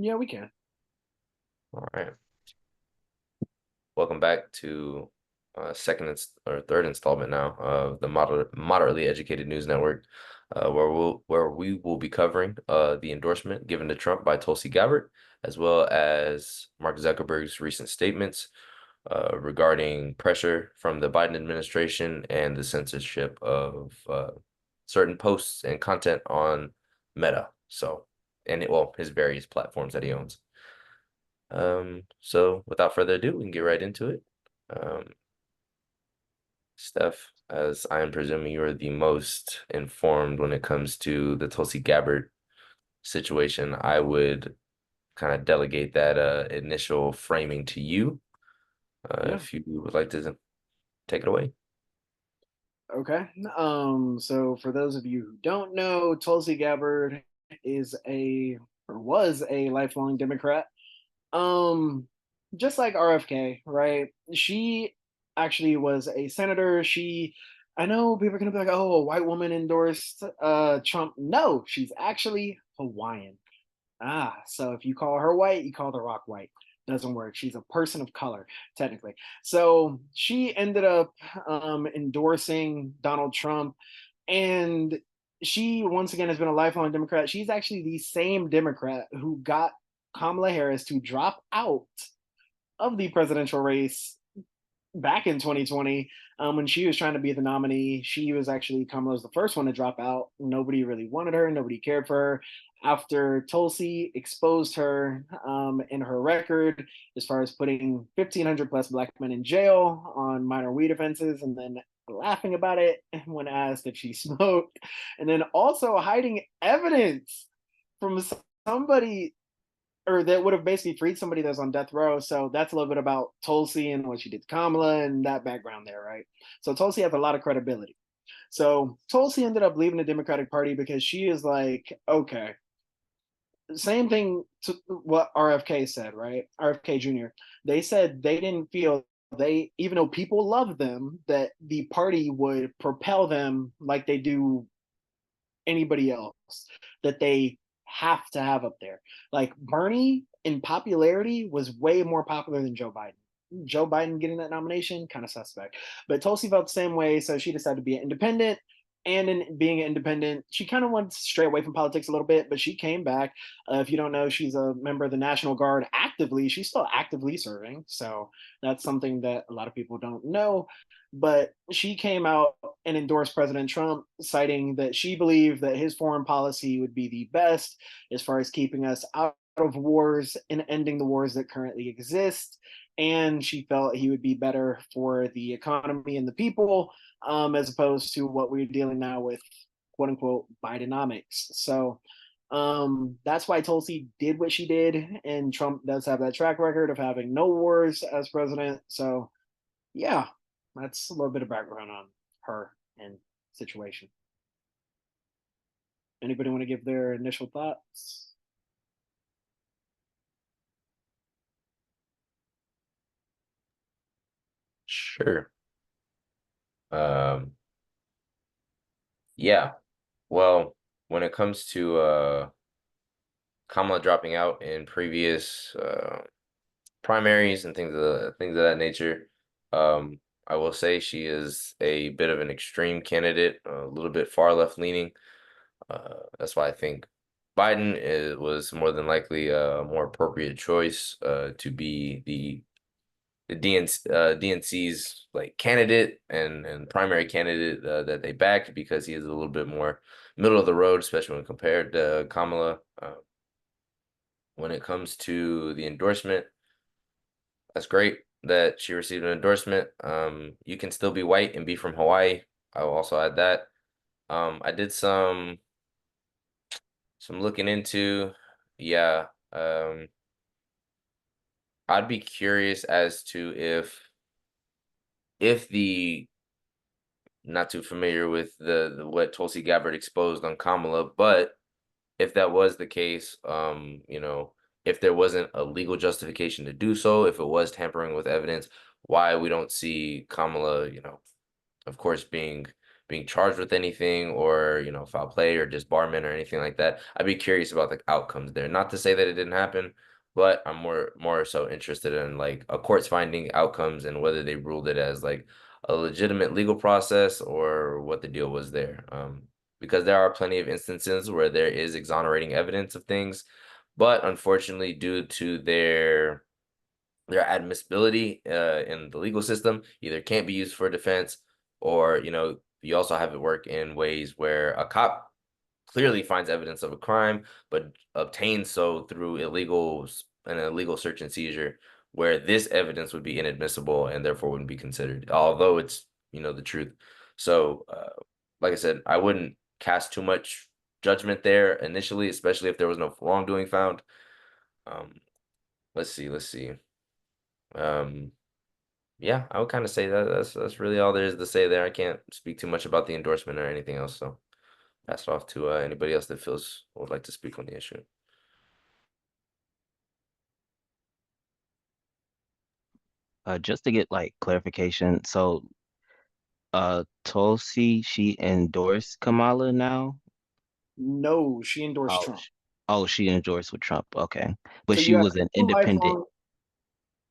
Yeah, we can. All right. Welcome back to or third installment now of the Moderately Educated News Network, where we will be covering the endorsement given to Trump by Tulsi Gabbard, as well as Mark Zuckerberg's recent statements regarding pressure from the Biden administration and the censorship of certain posts and content on Meta. Well, his various platforms that he owns. So without further ado, we can get right into it. Um, Steph, as I am presuming you're the most informed when it comes to the Tulsi Gabbard situation, I would kind of delegate that initial framing to you, Yeah. if you would like to take it away. Okay. So for those of you who don't know, Tulsi Gabbard is a or was a lifelong Democrat. Um, just like RFK, right? She actually was a senator. I know people are gonna be like, oh, a white woman endorsed Trump. No, she's actually Hawaiian. Ah, so if you call her white, you call the rock white. Doesn't work. She's a person of color, technically. So she ended up endorsing Donald Trump, and she once again has been a lifelong Democrat. She's actually the same Democrat who got Kamala Harris to drop out of the presidential race back in 2020, when she was trying to be the nominee. She was actually Kamala's the first one to drop out. Nobody really wanted her. Nobody cared for her. After Tulsi exposed her in her record as far as putting 1,500 plus black men in jail on minor weed offenses, and then laughing about it when asked if she smoked, and then also hiding evidence from somebody or that would have basically freed somebody that's on death row. So that's a little bit about Tulsi and what she did to Kamala and that background there, right? So Tulsi has a lot of credibility. So Tulsi ended up leaving the Democratic Party because she is like, okay, same thing to what RFK said, right? RFK Jr. They said they didn't feel even though people love them, that the party would propel them like they do anybody else that they have to have up there. Like Bernie in popularity was way more popular than Joe Biden. Joe Biden getting that nomination, kind of suspect. But Tulsi felt the same way, so she decided to be an independent. And in being independent, she kind of went straight away from politics a little bit, but she came back. If you don't know, she's a member of the National Guard actively. She's still actively serving. So that's something that a lot of people don't know. But she came out and endorsed President Trump, citing that she believed that his foreign policy would be the best as far as keeping us out of wars and ending the wars that currently exist. And she felt he would be better for the economy and the people, as opposed to what we're dealing now with, quote unquote, Bidenomics. So that's why Tulsi did what she did, and Trump does have that track record of having no wars as president. So yeah, that's a little bit of background on her and situation. Anybody want to give their initial thoughts? Sure. Um, yeah. Well, when it comes to Kamala dropping out in previous primaries and things of that nature. I will say she is a bit of an extreme candidate, a little bit far left leaning. That's why I think was more than likely a more appropriate choice to be the DNC's like candidate and primary candidate that they backed because he is a little bit more middle of the road, especially when compared to Kamala. When it comes to the endorsement, that's great that she received an endorsement. You can still be white and be from Hawaii. I will also add that. I did some looking into. Yeah. I'd be curious as to if the not too familiar with the what Tulsi Gabbard exposed on Kamala, but if that was the case, if there wasn't a legal justification to do so, if it was tampering with evidence, why we don't see Kamala, of course, being being charged with anything or, foul play or disbarment or anything like that. I'd be curious about the outcomes there. Not to say that it didn't happen, but I'm more so interested in like a court's finding outcomes and whether they ruled it as like a legitimate legal process or what the deal was there. Because there are plenty of instances where there is exonerating evidence of things, but unfortunately, due to their admissibility in the legal system, either can't be used for defense or you also have it work in ways where a cop clearly finds evidence of a crime, but obtains so through an illegal search and seizure, where this evidence would be inadmissible and therefore wouldn't be considered, although it's the truth. So, like I said, I wouldn't cast too much judgment there initially, especially if there was no wrongdoing found. Um, let's see. Um, yeah, I would kind of say that that's really all there is to say there. I can't speak too much about the endorsement or anything else, so pass it off to anybody else that feels would like to speak on the issue. Just to get like clarification, so Tulsi, she endorsed Kamala now? No, she endorsed Oh, Trump. oh, she endorsed with Trump. Okay, but So she you have was an two independent. lifelong.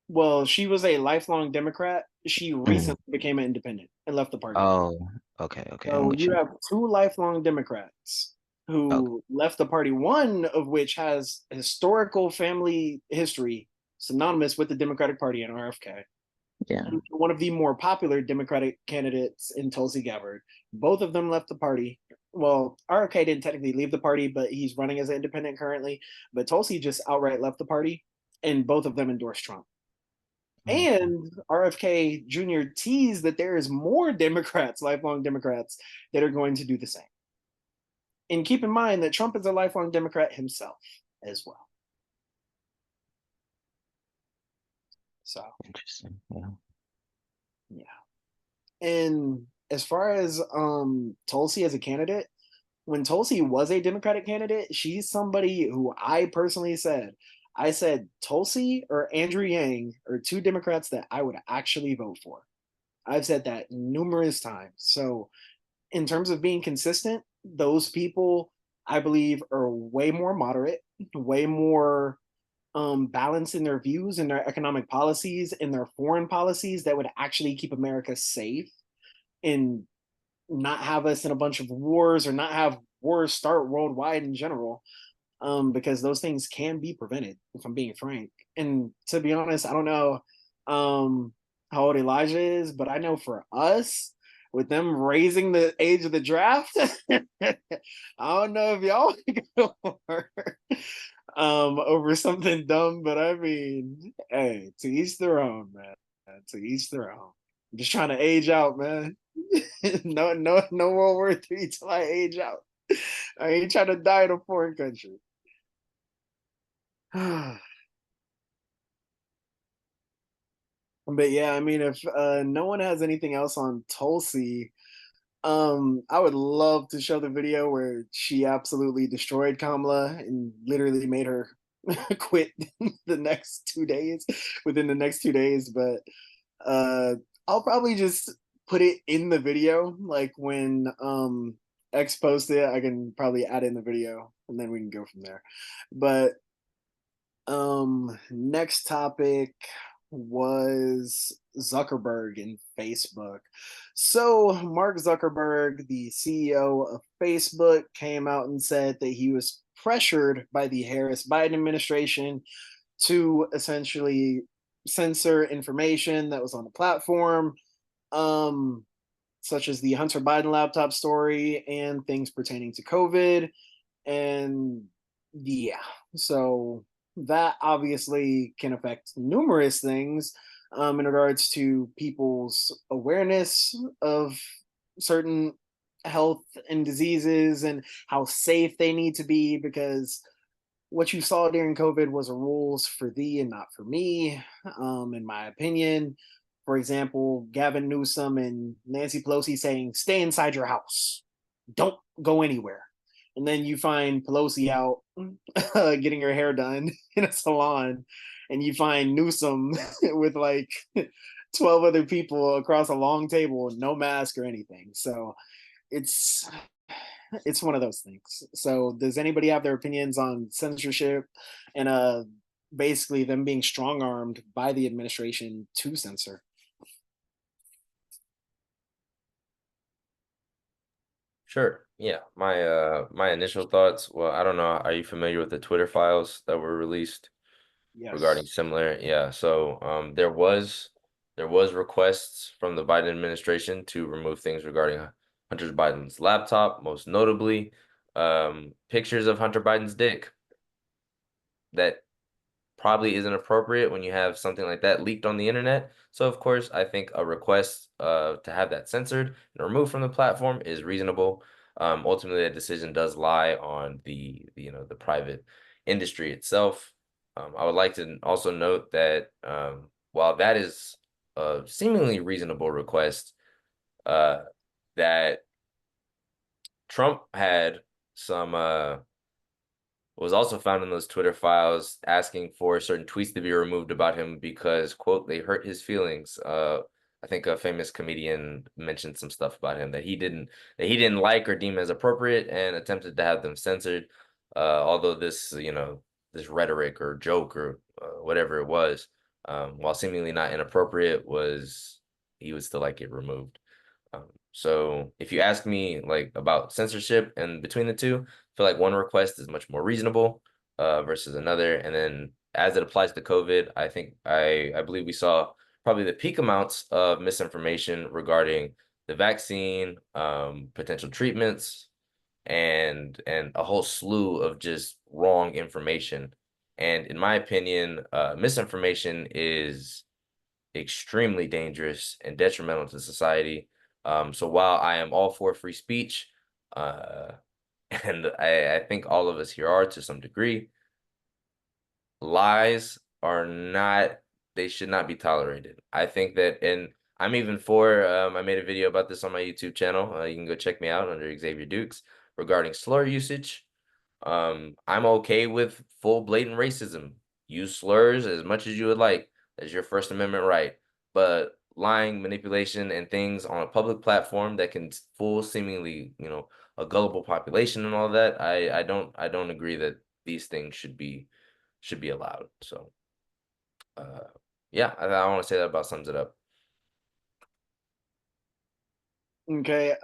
Well, she was a lifelong Democrat. She Mhm. recently became an independent and left the party. Oh, okay, okay, I'm So with you you. have two lifelong Democrats Okay, who left the party, one of which has historical family history synonymous with the Democratic Party and RFK, yeah, and one of the more popular Democratic candidates in Tulsi Gabbard. Both of them left the party. Well, RFK didn't technically leave the party, but he's running as an independent currently. But Tulsi just outright left the party, and both of them endorsed Trump. okay, And RFK Jr. teased that there is more Democrats, lifelong Democrats, that are going to do the same. And keep in mind that Trump is a lifelong Democrat himself as well. So, interesting. Yeah. yeah. And as far as Tulsi as a candidate, when Tulsi was a Democratic candidate, she's somebody who I personally said, I said Tulsi or Andrew Yang are two Democrats that I would actually vote for. I've said that numerous times. So in terms of being consistent, those people I believe are way more moderate, way more balanced in their views and their economic policies and their foreign policies that would actually keep America safe and not have us in a bunch of wars or not have wars start worldwide in general. Because those things can be prevented, if I'm being frank. And to be honest, I don't know how old Elijah is, but I know for us, with them raising the age of the draft, I don't know if y'all go over something dumb, but I mean, hey, to each their own, man. To each their own. I'm just trying to age out, man. No World War III till I age out. I ain't trying to die in a foreign country. But yeah, I mean, if no one has anything else on Tulsi, I would love to show the video where she absolutely destroyed Kamala and literally made her quit the next 2 days, within the next 2 days. But uh, I'll probably just put it in the video, like when X posts it, I can probably add it in the video, and then we can go from there. But next topic was Zuckerberg and Facebook. So, Mark Zuckerberg, the CEO of Facebook, came out and said that he was pressured by the Harris Biden administration to essentially censor information that was on the platform, um, such as the Hunter Biden laptop story and things pertaining to COVID. And yeah, so that obviously can affect numerous things in regards to people's awareness of certain health and diseases and how safe they need to be, because what you saw during COVID was a rules for thee and not for me, in my opinion. For example, Gavin Newsom and Nancy Pelosi saying, stay inside your house, don't go anywhere. And then you find Pelosi out getting her hair done in a salon, and you find Newsom with like 12 other people across a long table, no mask or anything. So it's it's one of those things. So, does anybody have their opinions on censorship and basically them being strong armed by the administration to censor? Sure. Yeah. My initial thoughts. Well, I don't know. Are you familiar with the Twitter files that were released regarding Yes. similar? Yeah. So there was requests from the Biden administration to remove things regarding Hunter Biden's laptop, most notably pictures of Hunter Biden's dick that probably isn't appropriate when you have something like that leaked on the internet. So of course, I think a request to have that censored and removed from the platform is reasonable. Ultimately, that decision does lie on the private industry itself. I would like to also note that while that is a seemingly reasonable request, uh, that Trump had some was also found in those Twitter files asking for certain tweets to be removed about him because, quote, they hurt his feelings. I think a famous comedian mentioned some stuff about him that he didn't like or deem as appropriate and attempted to have them censored. Although this rhetoric or joke or whatever it was, while seemingly not inappropriate, he would still like it removed. So if you ask me like about censorship and between the two, I feel like one request is much more reasonable versus another. And then as it applies to COVID, I believe we saw probably the peak amounts of misinformation regarding the vaccine, potential treatments, and a whole slew of just wrong information. And in my opinion, misinformation is extremely dangerous and detrimental to society. So while I am all for free speech, uh, and I think all of us here are to some degree, lies are not, they should not be tolerated. I think that, and I'm even for, I made a video about this on my YouTube channel. You can go check me out under Xavier Dukes regarding slur usage. I'm okay with full blatant racism. Use slurs as much as you would like. That's your First Amendment right. But lying, manipulation, and things on a public platform that can fool seemingly, a gullible population and all that, I don't agree that these things should be allowed. So uh yeah, I want to say that about sums it up. Okay.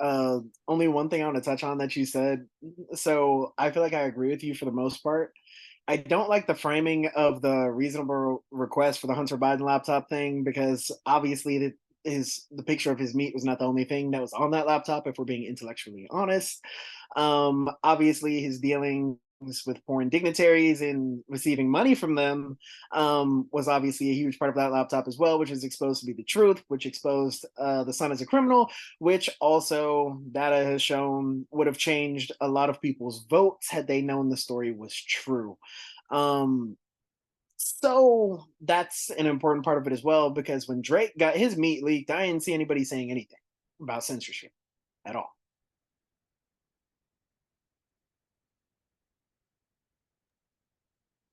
Only one thing I want to touch on that you said. So I feel like I agree with you for the most part. I don't like the framing of the reasonable request for the Hunter Biden laptop thing because obviously the picture of his meat was not the only thing that was on that laptop. If we're being intellectually honest, obviously his dealings with foreign dignitaries and receiving money from them was obviously a huge part of that laptop as well, which is exposed to be the truth, which exposed the son as a criminal, which also data has shown would have changed a lot of people's votes had they known the story was true. Um, so that's an important part of it as well, because when Drake got his meat leaked, I didn't see anybody saying anything about censorship at all.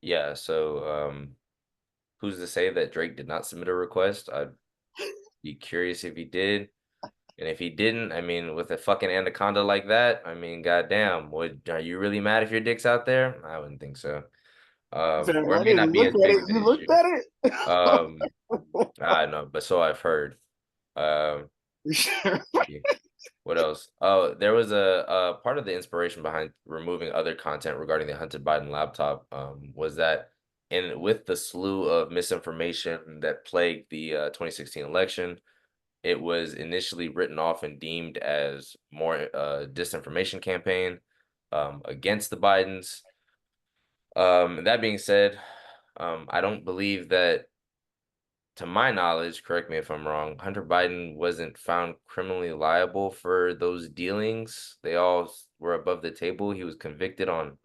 Yeah, so who's to say that Drake did not submit a request? I'd be curious if he did. And if he didn't, I mean, with a fucking anaconda like that, I mean, goddamn, are you really mad if your dick's out there? I wouldn't think so. Fair Or it enough. may You not be looked as at big it. of an You looked issue. at Um, I don't know, but so I've heard. Um, it. yeah. What else? Oh, there was a part of the inspiration behind removing other content regarding the Hunter Biden laptop, was that in with the slew of misinformation that plagued the 2016 election, it was initially written off and deemed as more disinformation campaign against the Bidens. That being said, I don't believe that, to my knowledge, correct me if I'm wrong, Hunter Biden wasn't found criminally liable for those dealings. They all were above the table. He was convicted on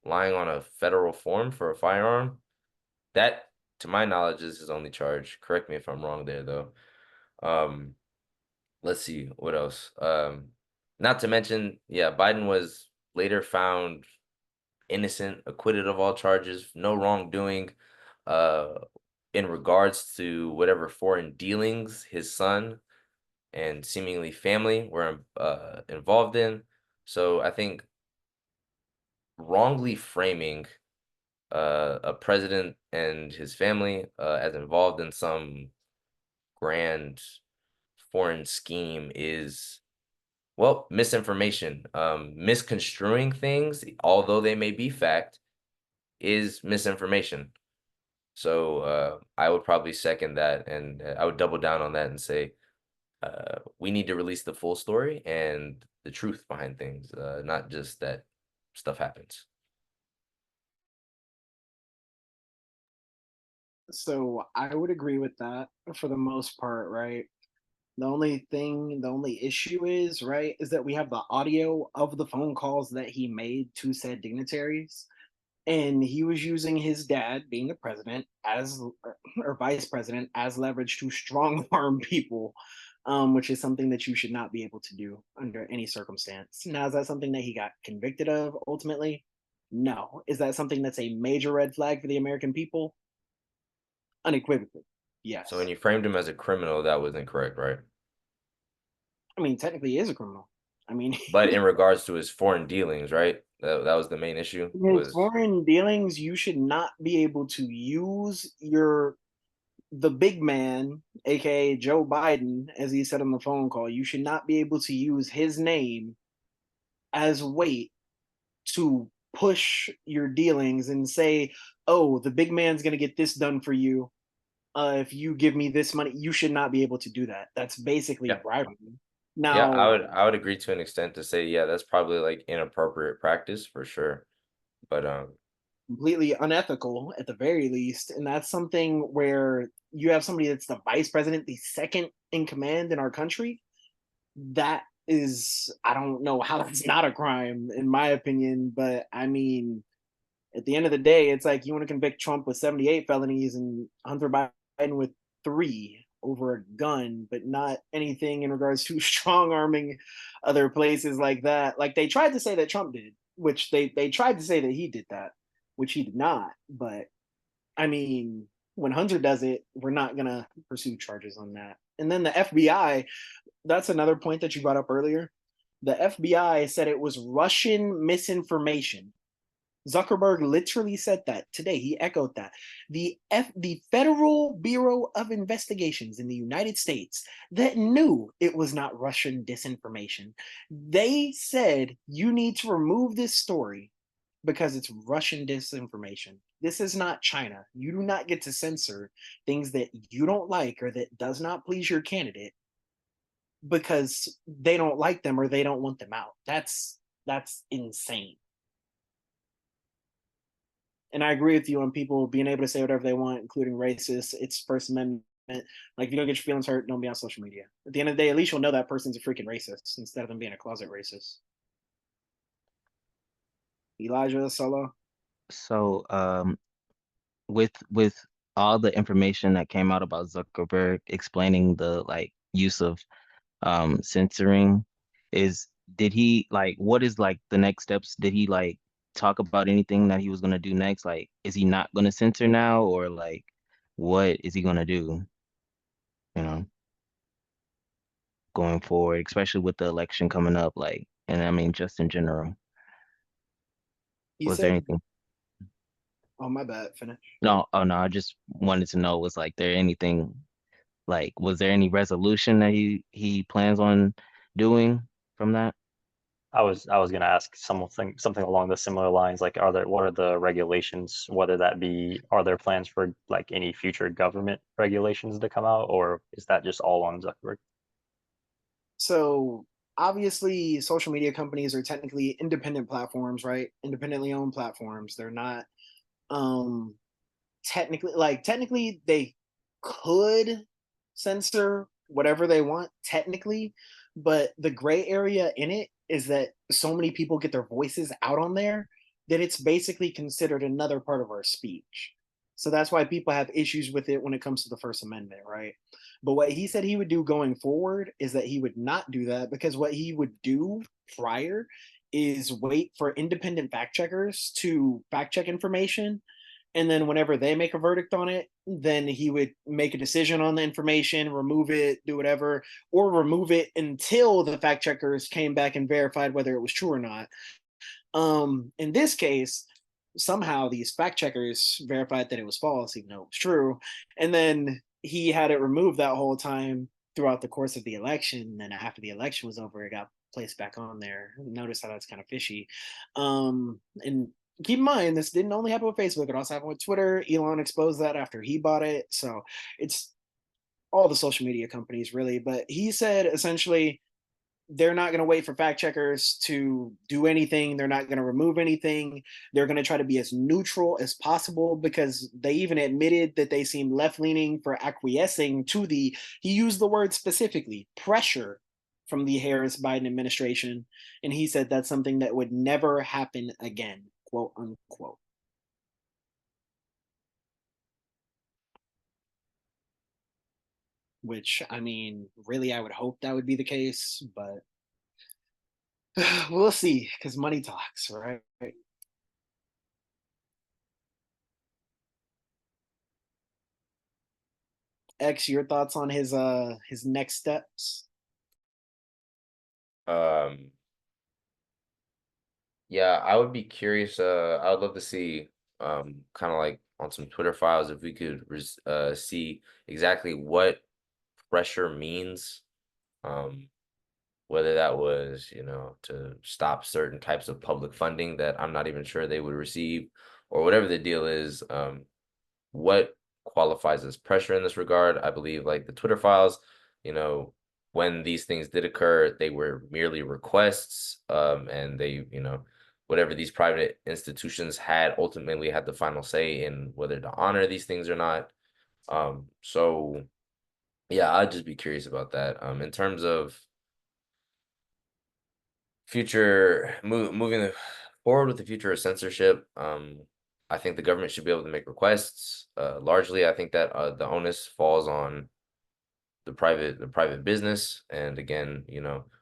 lying on a federal form for a firearm. That, to my knowledge, is his only charge. Correct me if I'm wrong there, though. Um, let's see what else. Not to mention, yeah, Biden was later found innocent, acquitted of all charges, no wrongdoing, uh, in regards to whatever foreign dealings his son and seemingly family were involved in. So I think wrongly framing a president and his family as involved in some grand foreign scheme is, well, misinformation. Misconstruing things, although they may be fact, is misinformation. So I would probably second that, and I would double down on that and say we need to release the full story and the truth behind things, not just that stuff happens. So I would agree with that for the most part, right? The only issue is, right, is that we have the audio of the phone calls that he made to said dignitaries. And he was using his dad, being the president, as or vice president, as leverage to strong arm people, which is something that you should not be able to do under any circumstance. Now, is that something that he got convicted of ultimately? No. Is that something that's a major red flag for the American people? Unequivocally, So when yes. you framed him as a criminal, that was incorrect, right? I mean, technically, he is a criminal. I mean, But in regards to his foreign dealings, right? That was the main issue. his Was foreign dealings, you should not be able to use the big man, aka Joe Biden, as he said on the phone call, you should not be able to use his name as weight to push your dealings and say, "Oh, the big man's going to get this done for you if you give me this money." You should not be able to do that. That's basically yeah, bribery. yeah. Now, I would agree to an extent to say yeah, that's probably like inappropriate practice for sure. But completely unethical at the very least, and that's something where you have somebody that's the vice president, the second in command in our country. That is, I don't know how that's not a crime in my opinion, but I mean, at the end of the day, it's like you want to convict Trump with 78 felonies and Hunter Biden with 3 over a gun, but not anything in regards to strong arming other places like that. Like they tried to say that Trump did, which they tried to say that he did that, which he did not. But I mean, when Hunter does it, we're not gonna pursue charges on that. And then the FBI, that's another point that you brought up earlier. The FBI said it was Russian misinformation. Zuckerberg literally said that today. He echoed that. The Federal Bureau of Investigations in the United States that knew it was not Russian disinformation. They said you need to remove this story because it's Russian disinformation. This is not China. You do not get to censor things that you don't like or that does not please your candidate because they don't like them or they don't want them out. That's insane. And I agree with you on people being able to say whatever they want, including racist. It's First Amendment. Like, if you don't get your feelings hurt, don't be on social media. At the end of the day, at least you'll know that person's a freaking racist instead of them being a closet racist. Elijah Solo. So, with all the information that came out about Zuckerberg explaining the like use of censoring, is did he like what is like the next steps? Did he like talk about anything that he was gonna do next? Like, is he not gonna censor now, or like what is he gonna do? You know, going forward, especially with the election coming up, like, and I mean just in general. He Was there said, anything? "Oh my bad, finish." No, oh no, I just wanted to know was like there anything like was there any resolution that he plans on doing from that? I was gonna ask something along the similar lines. Like, what are the regulations? Whether that be, are there plans for like any future government regulations to come out, or is that just all on Zuckerberg? So obviously, social media companies are technically independent platforms, right? Independently owned platforms. They're not um technically they could censor whatever they want technically, but the gray area in it is that so many people get their voices out on there that it's basically considered another part of our speech. So that's why people have issues with it when it comes to the First Amendment, right? But what he said he would do going forward is that he would not do that, because what he would do prior is wait for independent fact checkers to fact check information And then whenever they make a verdict on it, then he would make a decision on the information, remove it, do whatever, or remove it until the fact checkers came back and verified whether it was true or not. In this case, somehow these fact checkers verified that it was false, even though it was true. And then he had it removed that whole time throughout the course of the election. And then after the election was over, it got placed back on there. Notice how that's kind of fishy. And keep in mind, this didn't only happen with Facebook, it also happened with Twitter. Elon exposed that after he bought it. So it's all the social media companies, really. But he said essentially, they're not going to wait for fact checkers to do anything. They're not going to remove anything. They're going to try to be as neutral as possible, because they even admitted that they seem left leaning for acquiescing to the, he used the word specifically, pressure from the Harris Biden administration. And he said that's something that would never happen again, quote unquote. Which, I mean, really, I would hope that would be the case, but we'll see, because money talks, right? X, your thoughts on his next steps? Yeah, I would be curious. I would love to see, kind of like on some Twitter files, if we could see exactly what pressure means. Whether that was, to stop certain types of public funding that I'm not even sure they would receive, or whatever the deal is. What qualifies as pressure in this regard? I believe, like the Twitter files, you know, when these things did occur, they were merely requests, and they, whatever these private institutions had ultimately had the final say in whether to honor these things or not. So yeah, I'd just be curious about that. In terms of moving forward with the future of censorship, I think the government should be able to make requests. Largely, I think that the onus falls on the private business, and again,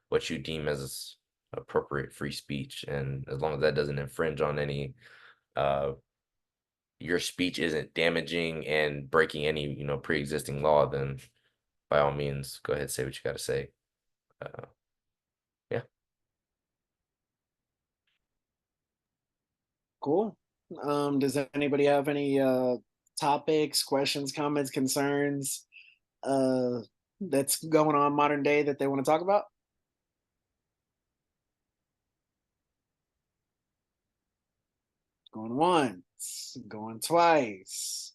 what you deem as appropriate free speech, and as long as that doesn't infringe on any, uh, your speech isn't damaging and breaking any pre-existing law, then by all means, go ahead, say what you got to say. Uh, yeah. Cool. Does anybody have any topics, questions, comments, concerns uh that's going on modern day that they want to talk about? Going once, going twice.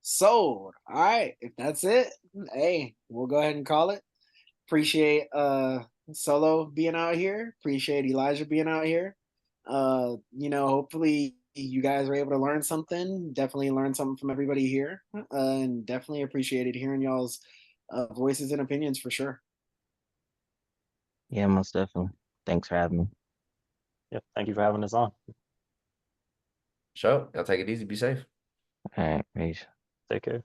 Sold. All right. If that's it, hey, we'll go ahead and call it. Appreciate Solo being out here. Appreciate Elijah being out here. Hopefully you guys are able to learn something. Definitely learn something from everybody here. And definitely appreciated hearing y'all's voices and opinions for sure. Yeah, most definitely. Thanks for having me. Yeah, thank you for having us on. So, y'all take it easy. Be safe. All right, peace. Take care.